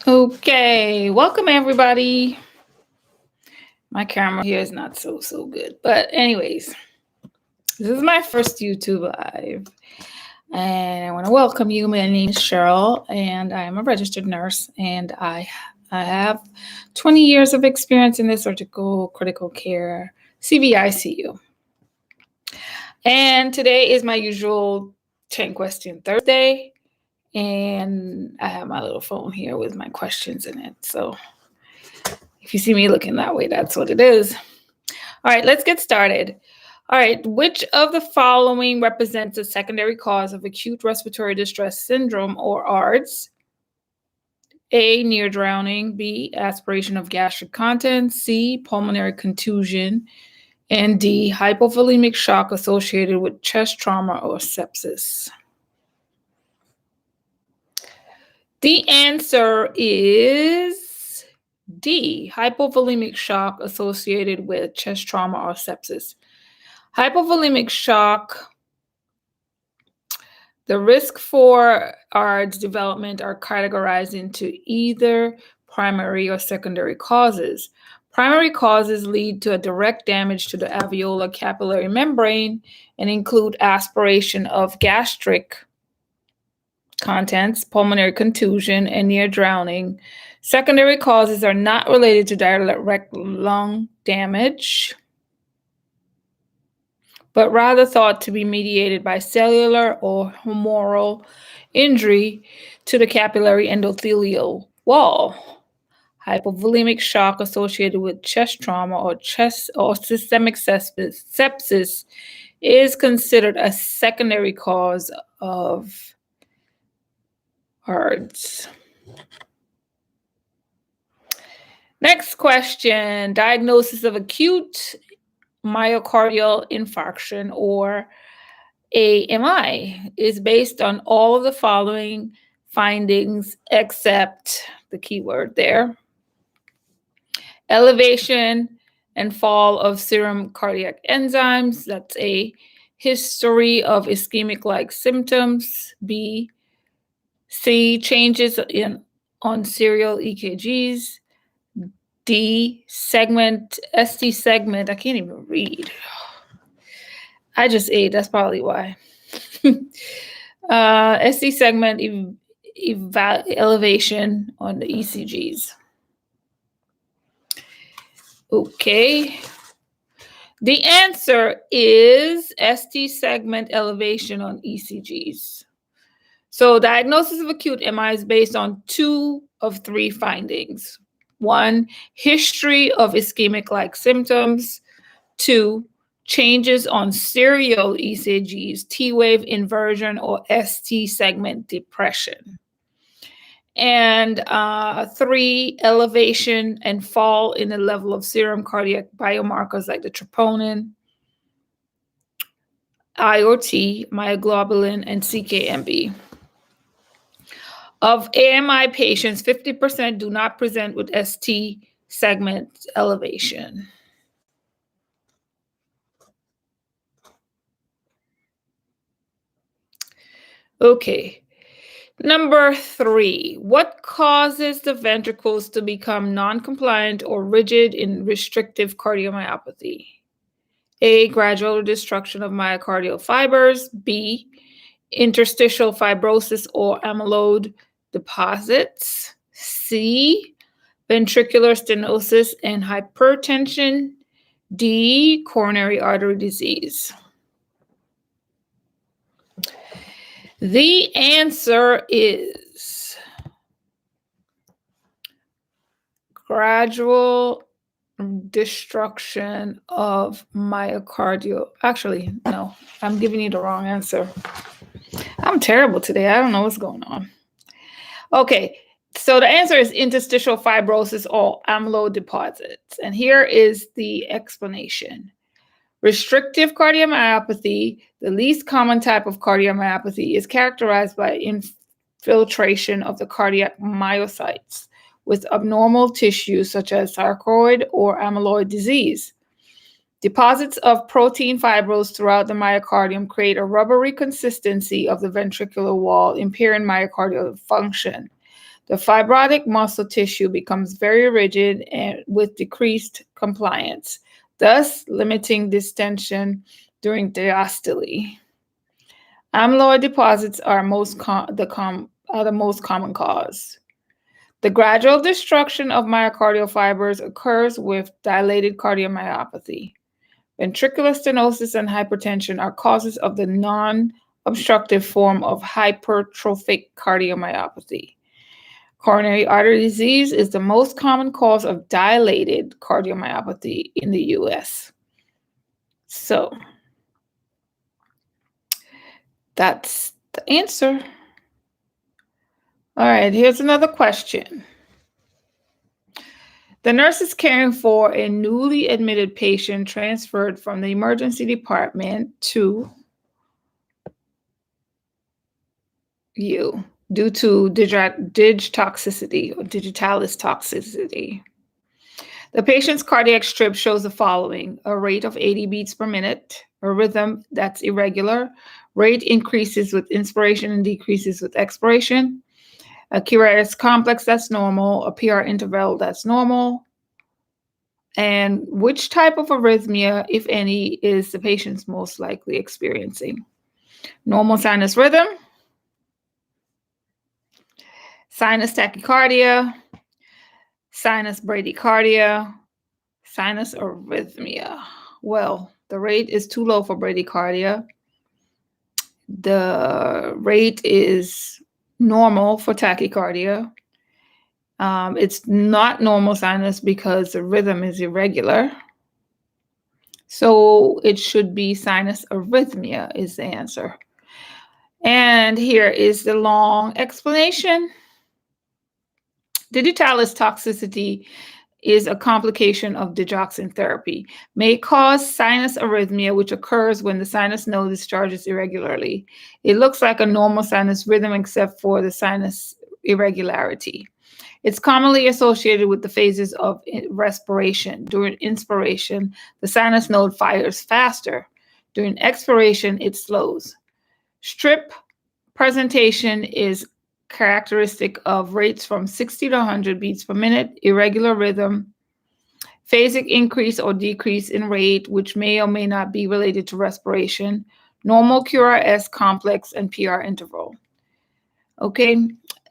Okay, welcome everybody. My camera here is not so good, but anyways, this is my first YouTube live, and I want to welcome you. My name is Cheryl, and I am a registered nurse, and I have 20 years of experience in the surgical critical care CVICU. And today is my usual 10 question Thursday, and I have my little phone here with my questions in it. So if you see me looking that way, that's what it is. All right, let's get started. All right, which of the following represents a secondary cause of acute respiratory distress syndrome or ARDS? A, near drowning. B, aspiration of gastric contents. C, pulmonary contusion. And D, hypovolemic shock associated with chest trauma or sepsis. The answer is D, hypovolemic shock associated with chest trauma or sepsis. Hypovolemic shock, the risk for ARDS development are categorized into either primary or secondary causes. Primary causes lead to a direct damage to the alveolar capillary membrane and include aspiration of gastric contents, pulmonary contusion, and near drowning. Secondary causes are not related to direct lung damage, but rather thought to be mediated by cellular or humoral injury to the capillary endothelial wall. Hypovolemic shock associated with chest trauma or systemic sepsis is considered a secondary cause of ARDS. Next question, diagnosis of acute myocardial infarction or AMI is based on all of the following findings except the keyword there. Elevation and fall of serum cardiac enzymes, that's A. History of ischemic-like symptoms, B. C. Changes on serial EKGs, D. ST segment, I can't even read. I just ate, that's probably why. ST segment elevation on the ECGs. Okay. The answer is ST segment elevation on ECGs. So diagnosis of acute MI is based on 2 of 3 findings. 1, history of ischemic-like symptoms. 2, changes on serial ECGs, T-wave inversion or ST segment depression. And 3, elevation and fall in the level of serum cardiac biomarkers like the troponin, IOT, myoglobulin, and CKMB. Of AMI patients, 50% do not present with ST segment elevation. Okay. Number 3, what causes the ventricles to become non-compliant or rigid in restrictive cardiomyopathy? A, gradual destruction of myocardial fibers. B, interstitial fibrosis or amyloid deposits. C, ventricular stenosis and hypertension. D, coronary artery disease. The answer is gradual destruction of myocardial. Actually, no, I'm giving you the wrong answer. I'm terrible today. I don't know what's going on. Okay, so the answer is interstitial fibrosis or amyloid deposits. And here is the explanation. Restrictive cardiomyopathy, the least common type of cardiomyopathy, is characterized by infiltration of the cardiac myocytes with abnormal tissue such as sarcoid or amyloid disease. Deposits of protein fibrils throughout the myocardium create a rubbery consistency of the ventricular wall, impairing myocardial function. The fibrotic muscle tissue becomes very rigid and with decreased compliance, thus limiting distension during diastole. Amyloid deposits are the most common cause. The gradual destruction of myocardial fibers occurs with dilated cardiomyopathy. Ventricular stenosis and hypertension are causes of the non-obstructive form of hypertrophic cardiomyopathy. Coronary artery disease is the most common cause of dilated cardiomyopathy in the US. So that's the answer. All right, here's another question. The nurse is caring for a newly admitted patient transferred from the emergency department to you due to digitoxicity or digitalis toxicity. The patient's cardiac strip shows the following: a rate of 80 beats per minute, a rhythm that's irregular, rate increases with inspiration and decreases with expiration, a QRS complex that's normal, a PR interval that's normal, and which type of arrhythmia, if any, is the patient's most likely experiencing? Normal sinus rhythm, sinus tachycardia, sinus bradycardia, sinus arrhythmia. Well, the rate is too low for bradycardia. The rate is normal for tachycardia. It's not normal sinus because the rhythm is irregular. So it should be sinus arrhythmia is the answer. And here is the long explanation. Digitalis toxicity is a complication of digoxin therapy, may cause sinus arrhythmia, which occurs when the sinus node discharges irregularly. It looks like a normal sinus rhythm except for the sinus irregularity. It's commonly associated with the phases of respiration. During inspiration, the sinus node fires faster. During expiration, it slows. Strip presentation is characteristic of rates from 60 to 100 beats per minute, irregular rhythm, phasic increase or decrease in rate, which may or may not be related to respiration, normal QRS complex, and PR interval. Okay,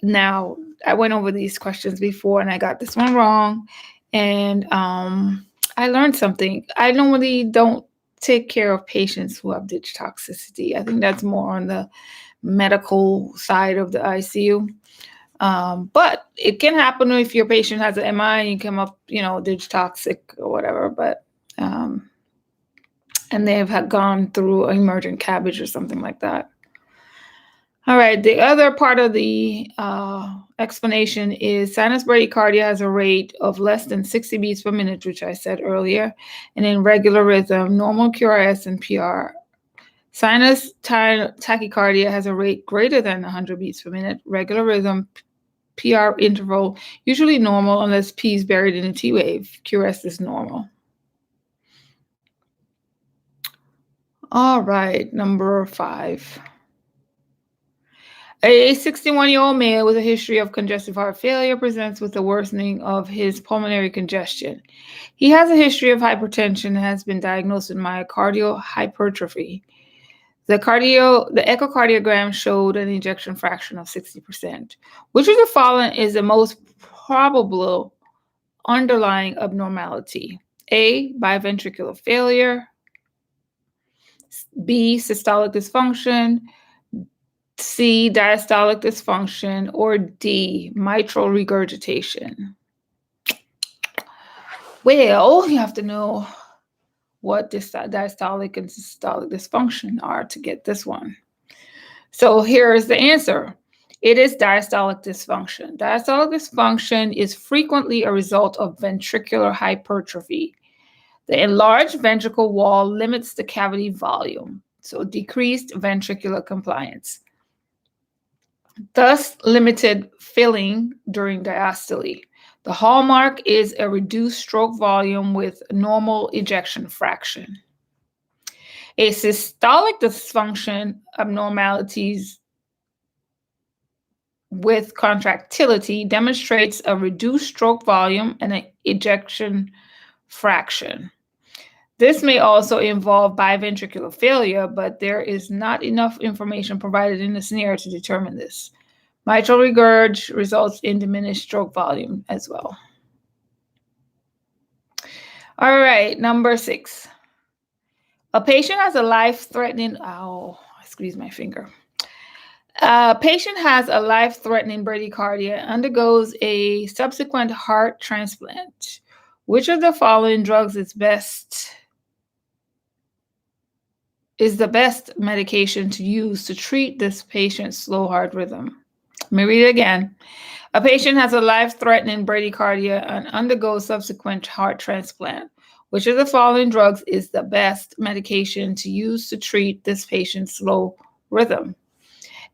now I went over these questions before and I got this one wrong. And I learned something. I normally don't take care of patients who have digitoxicity. I think that's more on the medical side of the ICU. But it can happen if your patient has an MI and you come up, digitoxic or whatever, but, and they've gone through emergent Cabbage or something like that. All right, the other part of the explanation is sinus bradycardia has a rate of less than 60 beats per minute, which I said earlier, and in regular rhythm, normal QRS and PR. Sinus tachycardia has a rate greater than 100 beats per minute, regular rhythm, PR interval, usually normal unless P is buried in a T wave. QRS is normal. All right, number 5. A 61-year-old male with a history of congestive heart failure presents with a worsening of his pulmonary congestion. He has a history of hypertension and has been diagnosed with myocardial hypertrophy. The echocardiogram showed an ejection fraction of 60%. Which of the following is the most probable underlying abnormality? A, biventricular failure, B, systolic dysfunction, C, diastolic dysfunction, or D, mitral regurgitation? Well, you have to know what diastolic and systolic dysfunction are to get this one. So here is the answer. It is diastolic dysfunction. Diastolic dysfunction is frequently a result of ventricular hypertrophy. The enlarged ventricle wall limits the cavity volume, so decreased ventricular compliance, thus limited filling during diastole. The hallmark is a reduced stroke volume with normal ejection fraction. A systolic dysfunction abnormalities with contractility demonstrates a reduced stroke volume and an ejection fraction. This may also involve biventricular failure, but there is not enough information provided in the scenario to determine this. Mitral regurg results in diminished stroke volume as well. All right, number 6. A patient has a life-threatening, I squeezed my finger. A patient has a life-threatening bradycardia and undergoes a subsequent heart transplant. Which of the following drugs is the best medication to use to treat this patient's slow heart rhythm? Let me read it again. A patient has a life-threatening bradycardia and undergoes subsequent heart transplant. Which of the following drugs is the best medication to use to treat this patient's slow rhythm?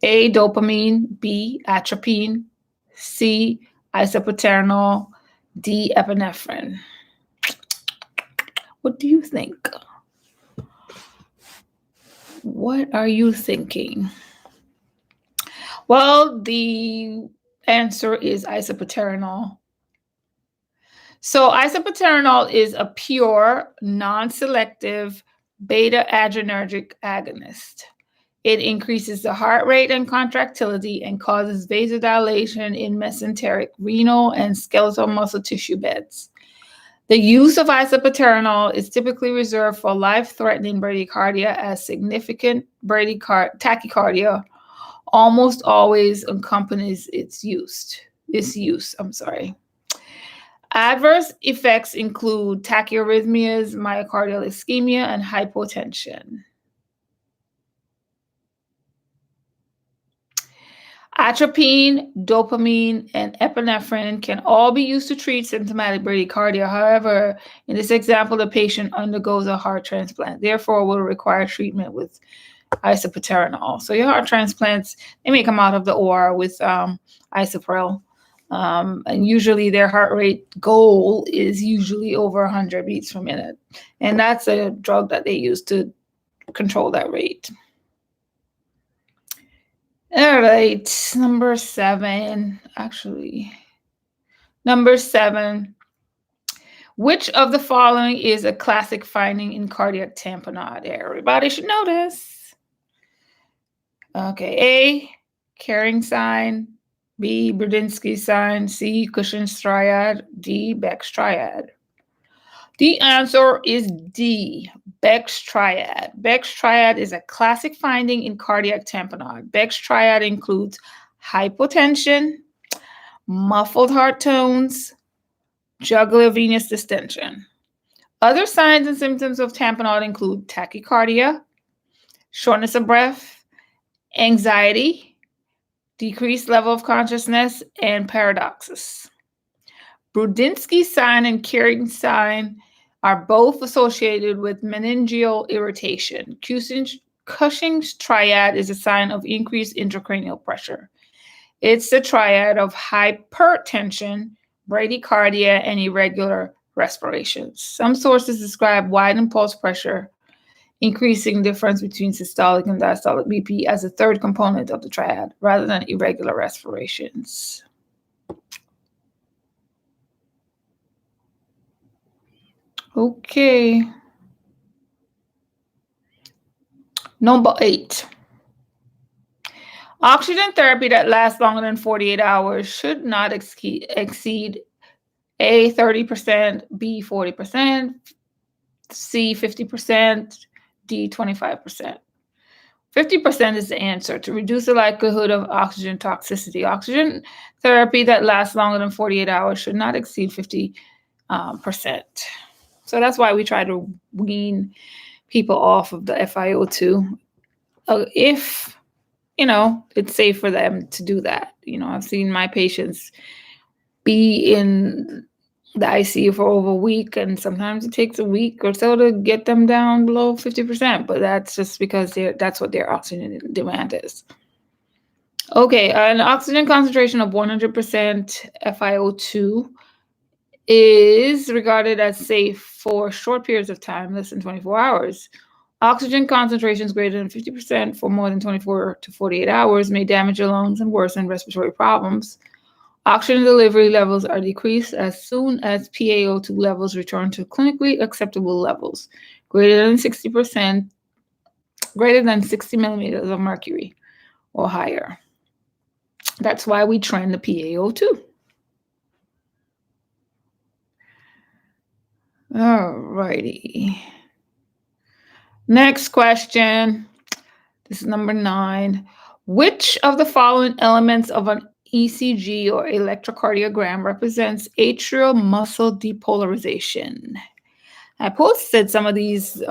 A, dopamine, B, atropine, C, isoproterenol, D, epinephrine. What do you think? What are you thinking? Well, the answer is isoproterenol. So isoproterenol is a pure, non-selective beta-adrenergic agonist. It increases the heart rate and contractility and causes vasodilation in mesenteric, renal, and skeletal muscle tissue beds. The use of isoproterenol is typically reserved for life-threatening bradycardia, as significant tachycardia almost always accompanies its use. Adverse effects include tachyarrhythmias, myocardial ischemia, and hypotension. Atropine, dopamine, and epinephrine can all be used to treat symptomatic bradycardia. However, in this example, the patient undergoes a heart transplant, therefore will require treatment with isoproterenol. So your heart transplants, they may come out of the OR with isoprel. And usually their heart rate goal is usually over 100 beats per minute. And that's a drug that they use to control that rate. All right, number 7. Which of the following is a classic finding in cardiac tamponade? Everybody should know this. Okay, A, Carring sign, B, Brudinsky sign, C, Cushing's triad, D, Beck's triad. The answer is D, Beck's triad. Beck's triad is a classic finding in cardiac tamponade. Beck's triad includes hypotension, muffled heart tones, jugular venous distension. Other signs and symptoms of tamponade include tachycardia, shortness of breath, anxiety, decreased level of consciousness, and paradoxis. Brudinsky sign and Carring sign are both associated with meningeal irritation. Cushing's triad is a sign of increased intracranial pressure. It's the triad of hypertension, bradycardia, and irregular respirations. Some sources describe widened pulse pressure, increasing difference between systolic and diastolic BP as a third component of the triad, rather than irregular respirations. Okay. Number 8. Oxygen therapy that lasts longer than 48 hours should not exceed A, 30%, B, 40%, C, 50%, D, 25%. 50% is the answer to reduce the likelihood of oxygen toxicity. Oxygen therapy that lasts longer than 48 hours should not exceed 50%. So that's why we try to wean people off of the FiO2 if, it's safe for them to do that. I've seen my patients be in the ICU for over a week, and sometimes it takes a week or so to get them down below 50%, but that's just because that's what their oxygen demand is. Okay, an oxygen concentration of 100% FiO2 is regarded as safe for short periods of time, less than 24 hours. Oxygen concentrations greater than 50% for more than 24 to 48 hours may damage your lungs and worsen respiratory problems. Oxygen delivery levels are decreased as soon as PaO2 levels return to clinically acceptable levels, greater than 60%, greater than 60 millimeters of mercury or higher. That's why we trend the PaO2. All righty. Next question. This is number 9. Which of the following elements of an ECG or electrocardiogram represents atrial muscle depolarization? I posted some of these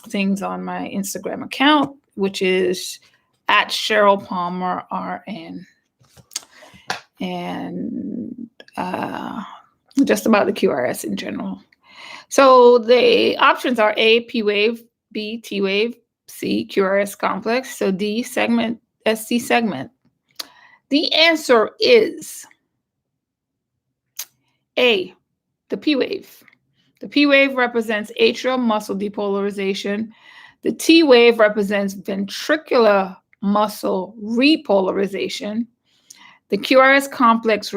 things on my Instagram account, which is at Cheryl Palmer RN. And just about the QRS in general. So the options are A, P wave, B, T wave, C, QRS complex, so D, segment, SC segment. The answer is A, the P wave. The P wave represents atrial muscle depolarization. The T wave represents ventricular muscle repolarization. The QRS complex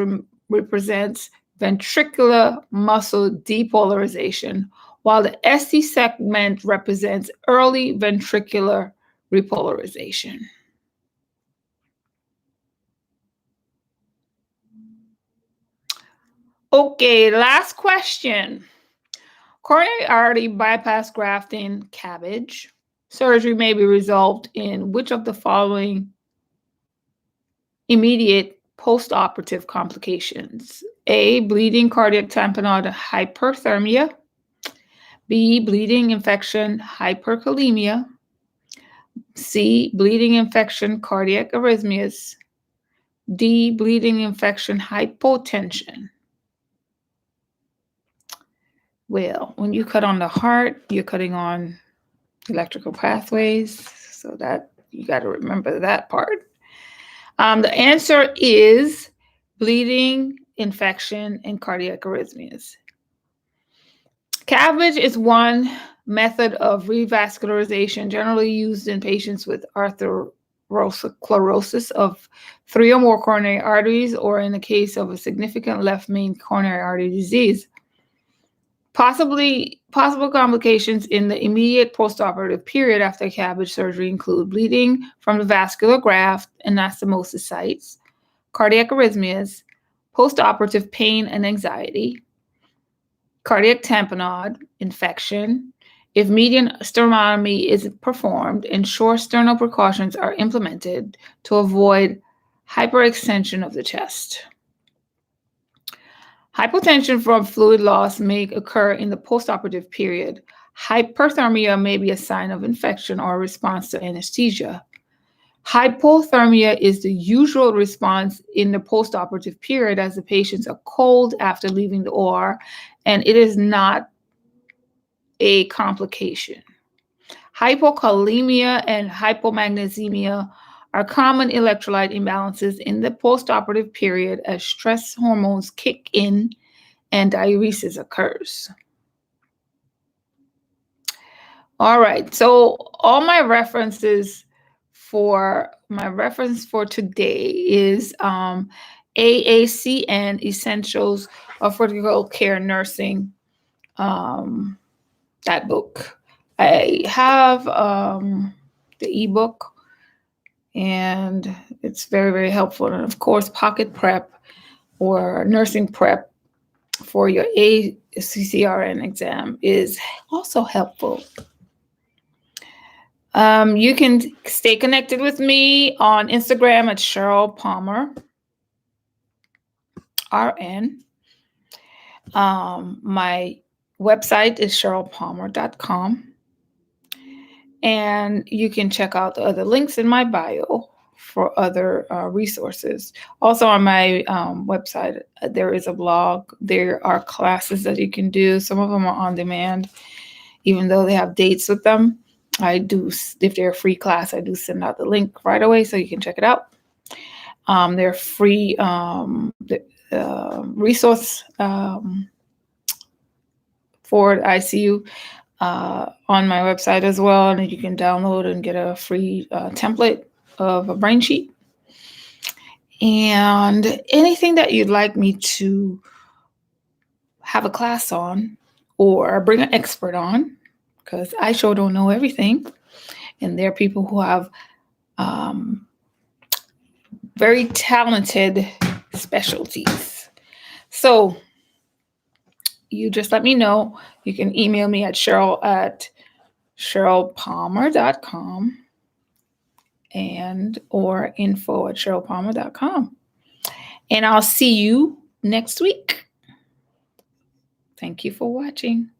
represents ventricular muscle depolarization, while the SC segment represents early ventricular repolarization. Okay, last question. Coronary artery bypass grafting, Cabbage. Surgery may be resolved in which of the following immediate postoperative complications? A, bleeding cardiac tamponade hyperthermia. B, bleeding infection hyperkalemia. C, bleeding infection cardiac arrhythmias. D, bleeding infection hypotension. Well, when you cut on the heart, you're cutting on electrical pathways, so that you got to remember that part. The answer is bleeding, infection, and cardiac arrhythmias. Cabbage is one method of revascularization generally used in patients with atherosclerosis of 3 or more coronary arteries, or in the case of a significant left main coronary artery disease. Possible complications in the immediate postoperative period after Cabbage surgery include bleeding from the vascular graft and anastomosis sites, cardiac arrhythmias, postoperative pain and anxiety, cardiac tamponade, infection. If median sternotomy is performed, ensure sternal precautions are implemented to avoid hyperextension of the chest. Hypotension from fluid loss may occur in the postoperative period. Hyperthermia may be a sign of infection or a response to anesthesia. Hypothermia is the usual response in the postoperative period as the patients are cold after leaving the OR, and it is not a complication. Hypokalemia and hypomagnesemia are common electrolyte imbalances in the postoperative period as stress hormones kick in and diuresis occurs. All right, so all my references for today is AACN, Essentials of Critical Care Nursing, that book. I have the ebook, and it's very, very helpful. And of course, Pocket Prep or Nursing Prep for your ACCRN exam is also helpful. You can stay connected with me on Instagram at Cheryl Palmer RN. My website is cherylpalmer.com. And you can check out the other links in my bio for other resources. Also on my website, there is a blog. There are classes that you can do. Some of them are on demand, even though they have dates with them. I do, if they're a free class, I do send out the link right away so you can check it out. They're free resource for the ICU. on my website as well, and you can download and get a free template of a brain sheet. And anything that you'd like me to have a class on or bring an expert on, because I sure don't know everything. And there are people who have very talented specialties. So you just let me know. You can email me at cheryl@cherylpalmer.com or info@cherylpalmer.com. And I'll see you next week. Thank you for watching.